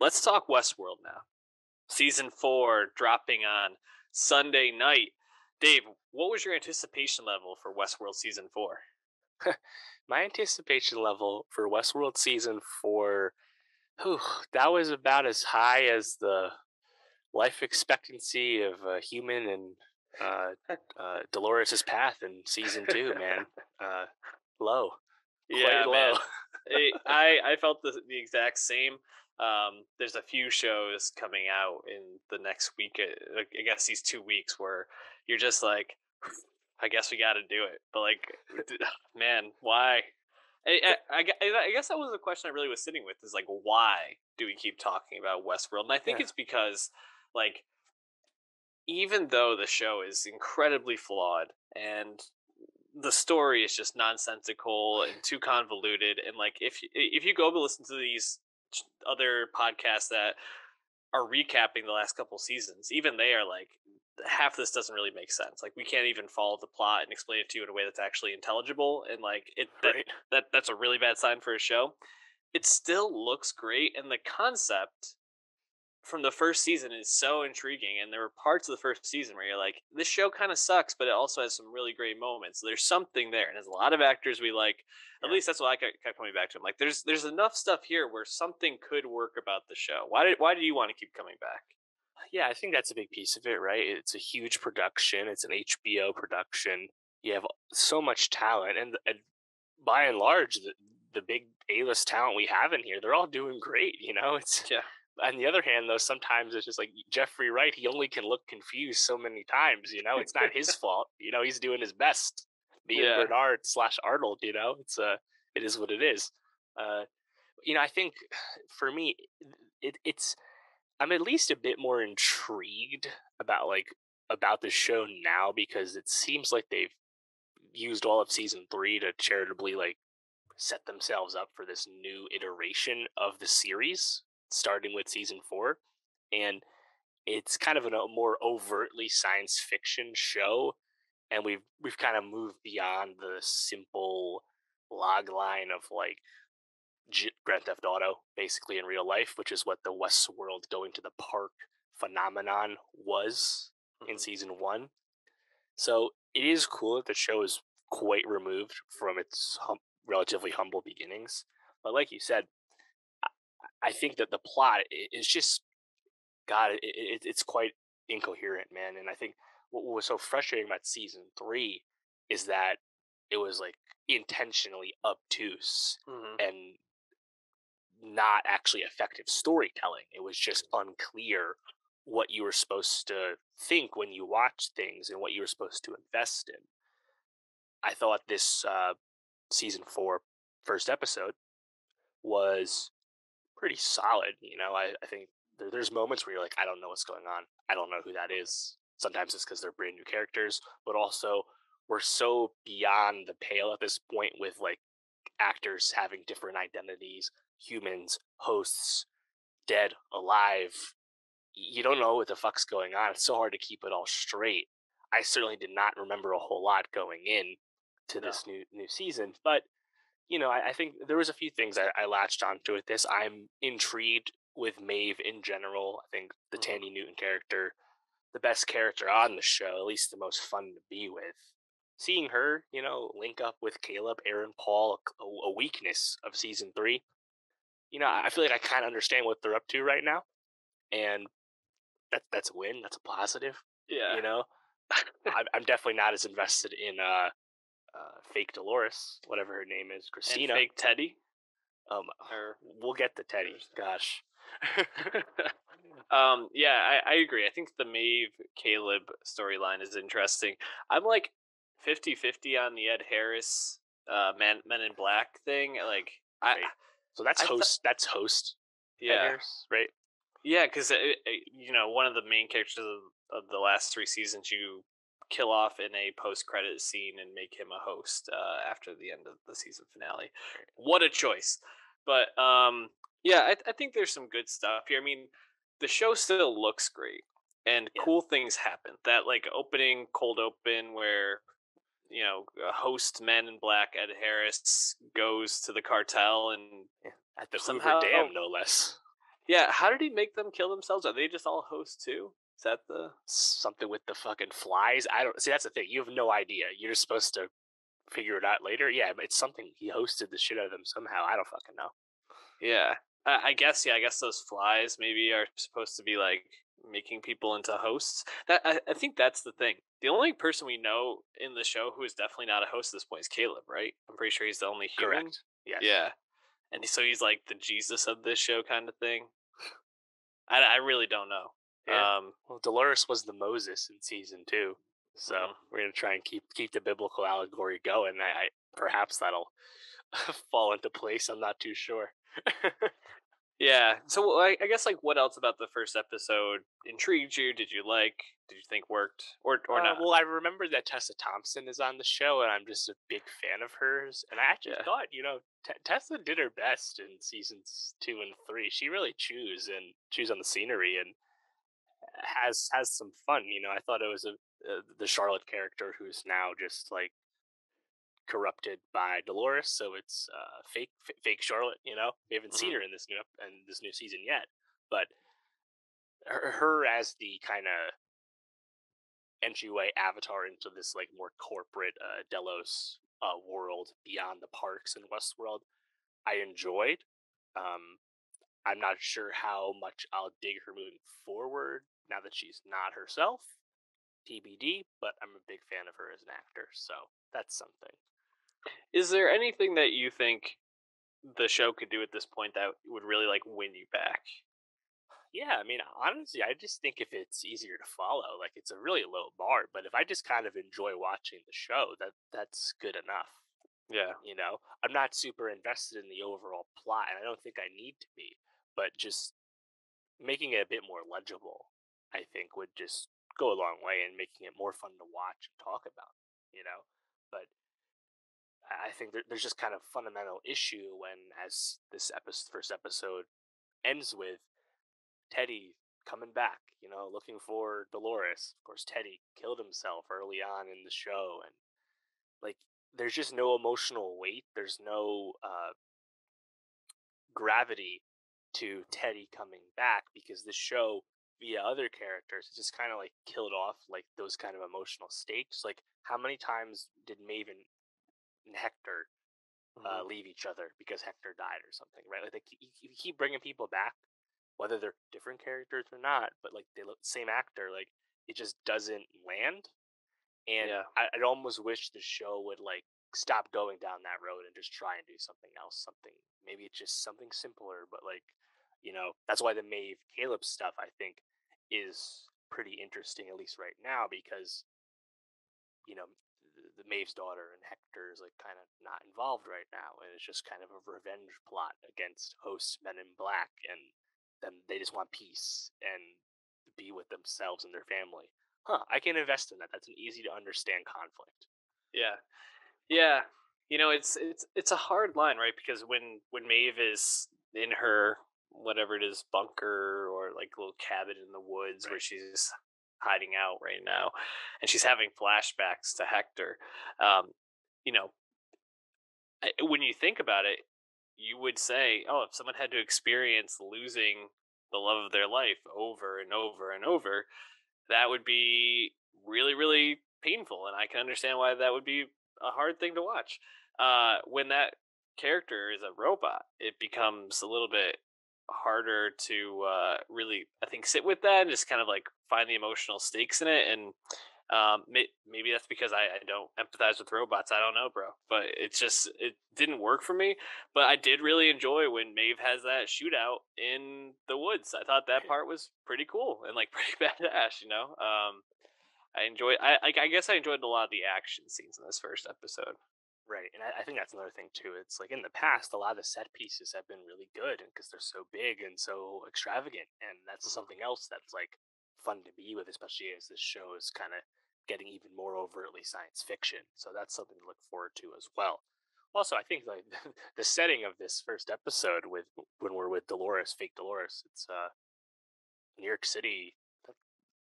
let's talk Westworld now. Season 4 dropping on Sunday night. Dave, what was your anticipation level for Westworld Season 4? My anticipation level for Westworld Season 4, that was about as high as the life expectancy of a human in Dolores' path in Season 2, man. Low. Yeah, Quite low. Man. I felt the exact same. There's a few shows coming out in the next week. I guess these 2 weeks where you're just like, I guess we got to do it. But like, man, why? I guess that was the question I really was sitting with. Is like, why do we keep talking about Westworld? And I think it's because, like, even though the show is incredibly flawed and the story is just nonsensical and too convoluted, and like if you go to listen to these other podcasts that are recapping the last couple seasons, even they are like, half this doesn't really make sense. Like, we can't even follow the plot and explain it to you in a way that's actually intelligible, and like that's a really bad sign for a show. It still looks great, and the concept from the first season is so intriguing, and there were parts of the first season where you're like, this show kind of sucks, but it also has some really great moments. There's something there, and there's a lot of actors we like. At least that's what I kept coming back to. I'm like, there's enough stuff here where something could work about the show. Why do you want to keep coming back? Yeah, I think that's a big piece of it, right? It's a huge production. It's an HBO production. You have so much talent, and by and large, the big A-list talent we have in here, they're all doing great. It's On the other hand, though, sometimes it's just like Jeffrey Wright. He only can look confused so many times. It's not his fault. He's doing his best being Bernard/Arnold. It is what it is. I think for me, it's I'm at least a bit more intrigued about the show now, because it seems like they've used all of season 3 to charitably set themselves up for this new iteration of the series, starting with season 4, and it's kind of a more overtly science fiction show, and we've kind of moved beyond the simple log line of Grand Theft Auto, basically in real life, which is what the Westworld going to the park phenomenon was in season 1. So it is cool that the show is quite removed from its relatively humble beginnings. But like you said, I think that the plot is just, God, it's quite incoherent, man. And I think what was so frustrating about season 3 is that it was intentionally obtuse and not actually effective storytelling. It was just unclear what you were supposed to think when you watch things and what you were supposed to invest in. I thought this season 4 first episode was pretty solid. I think there's moments where you're like, I don't know what's going on. I don't know who that is. Sometimes it's because they're brand new characters, but also we're so beyond the pale at this point with actors having different identities, humans, hosts, dead, alive. You don't know what the fuck's going on. It's so hard to keep it all straight. I certainly did not remember a whole lot going in to this new season, but I think there was a few things I latched onto with this. I'm intrigued with Maeve in general. I think the Tandy Newton character, the best character on the show, at least the most fun to be with. Seeing her, link up with Caleb, Aaron, Paul, a weakness of season 3. I feel like I kind of understand what they're up to right now, and that's a win. That's a positive. Yeah. I'm definitely not as invested in fake Dolores, whatever her name is, Christina. And fake Teddy. We'll get to Teddy. Gosh. Yeah, I agree. I think the Maeve Caleb storyline is interesting. I'm 50-50 on the Ed Harris Men in Black thing. So that's that's host. Yeah. Ed Harris, right? Yeah, because one of the main characters of the last 3 seasons, you kill off in a post-credit scene and make him a host after the end of the season finale. What a choice! But yeah, I think there's some good stuff here. I mean, the show still looks great, and cool things happen. That cold open where host Men in Black Ed Harris goes to the cartel and at the Hoover Dam, no less. Yeah, how did he make them kill themselves? Are they just all hosts too? Is that the Something with the fucking flies. I don't see. That's the thing. You have no idea. You're just supposed to figure it out later. Yeah, but it's something he hosted the shit out of them somehow. I don't fucking know. Yeah. I guess I guess those flies maybe are supposed to be like making people into hosts. I think that's the thing. The only person we know in the show who is definitely not a host at this point is Caleb, right? I'm pretty sure he's the only human. Correct. Yes. Yeah. And so he's like the Jesus of this show kind of thing. I really don't know. Yeah. Well, Dolores was the Moses in season 2, so Mhm. we're gonna try and keep the biblical allegory going. I perhaps that'll fall into place. I'm not too sure. Yeah. So I guess like what else about the first episode intrigued you? Did you like? Did you think worked or not? Well, I remember that Tessa Thompson is on the show, and I'm just a big fan of hers. And I actually Yeah. thought, Tessa did her best in seasons 2 and 3. She really chews on the scenery and has some fun. I thought it was the Charlotte character who's now just like corrupted by Dolores, so it's fake Charlotte. We haven't seen Hmm. her in this new season yet, but her as the kind of entryway avatar into this like more corporate Delos world beyond the parks in Westworld, I enjoyed. Um, I'm not sure how much I'll dig her moving forward now that she's not herself. TBD, but I'm a big fan of her as an actor, so that's something. Is there anything that you think the show could do at this point that would really like win you back? Yeah, I mean, honestly, I just think if it's easier to follow, like it's a really low bar. But if I just kind of enjoy watching the show, that's good enough. Yeah. I'm not super invested in the overall plot, and I don't think I need to be. But just making it a bit more legible, I think, would just go a long way in making it more fun to watch and talk about. But I think there's just kind of fundamental issue when, as this first episode ends with Teddy coming back, looking for Dolores. Of course, Teddy killed himself early on in the show, and like, there's just no emotional weight. There's no gravity to Teddy coming back because this show, via other characters, it just kind of like killed off like those kind of emotional stakes. Like, how many times did Maven and Hector Hmm. leave each other because Hector died or something, right? Like, you keep bringing people back, whether they're different characters or not, but like they look same actor, like it just doesn't land. And Yeah. I'd almost wish the show would like stop going down that road and just try and do something else, something maybe it's just something simpler, but like that's why the Maeve Caleb stuff I think is pretty interesting at least right now because you know, the Maeve's daughter and Hector is like kind of not involved right now, and it's just kind of a revenge plot against host Men in Black, and then they just want peace and be with themselves and their family. I can invest in that. That's an easy to understand conflict. Yeah. Yeah. It's a hard line, right? Because when Maeve is in her whatever it is bunker or like little cabin in the woods where Right. she's hiding out right now, and she's having flashbacks to Hector, um, you know, when you think about it, you would say, oh, if someone had to experience losing the love of their life over and over and over, that would be really, really painful. And I can understand why that would be a hard thing to watch. When that character is a robot, it becomes a little bit harder to really, I think, sit with that and just kind of like find the emotional stakes in it. And maybe that's because I don't empathize with robots. I don't know, bro. But it didn't work for me. But I did really enjoy when Maeve has that shootout in the woods. I thought that Right. part was pretty cool and like pretty badass. I guess I enjoyed a lot of the action scenes in this first episode. Right, and I think that's another thing too. It's like in the past, a lot of the set pieces have been really good, because they're so big and so extravagant, and that's Hmm. something else that's like fun to be with, especially as this show is kind of getting even more overtly science fiction. So that's something to look forward to as well. Also, I think like the setting of this first episode with when we're with Dolores, fake Dolores, it's New York City, the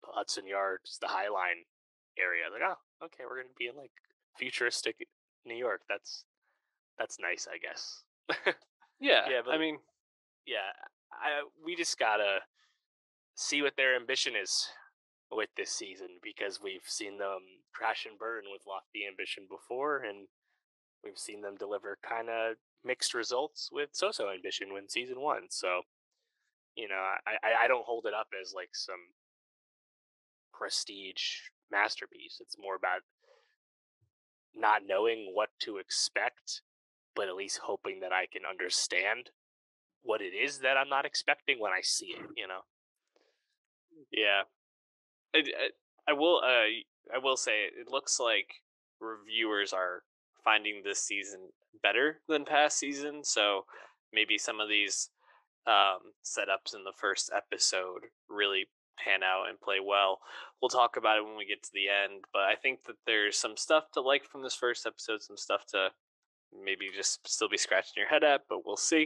Hudson Yards, the High Line area. Like, oh, okay, we're gonna be in like futuristic New York. That's nice, I guess. Yeah, Yeah, I but mean, yeah, we just gotta see what their ambition is with this season because we've seen them crash and burn with lofty ambition before, and we've seen them deliver kind of mixed results with so-so ambition when season one. So I don't hold it up as like some prestige masterpiece. It's more about not knowing what to expect, but at least hoping that I can understand what it is that I'm not expecting when I see it. Yeah, I, I will. I will say it looks like reviewers are finding this season better than past seasons. So maybe some of these setups in the first episode really pan out and play well. We'll talk about it when we get to the end, but I think that there's some stuff to like from this first episode, some stuff to maybe just still be scratching your head at, but we'll see.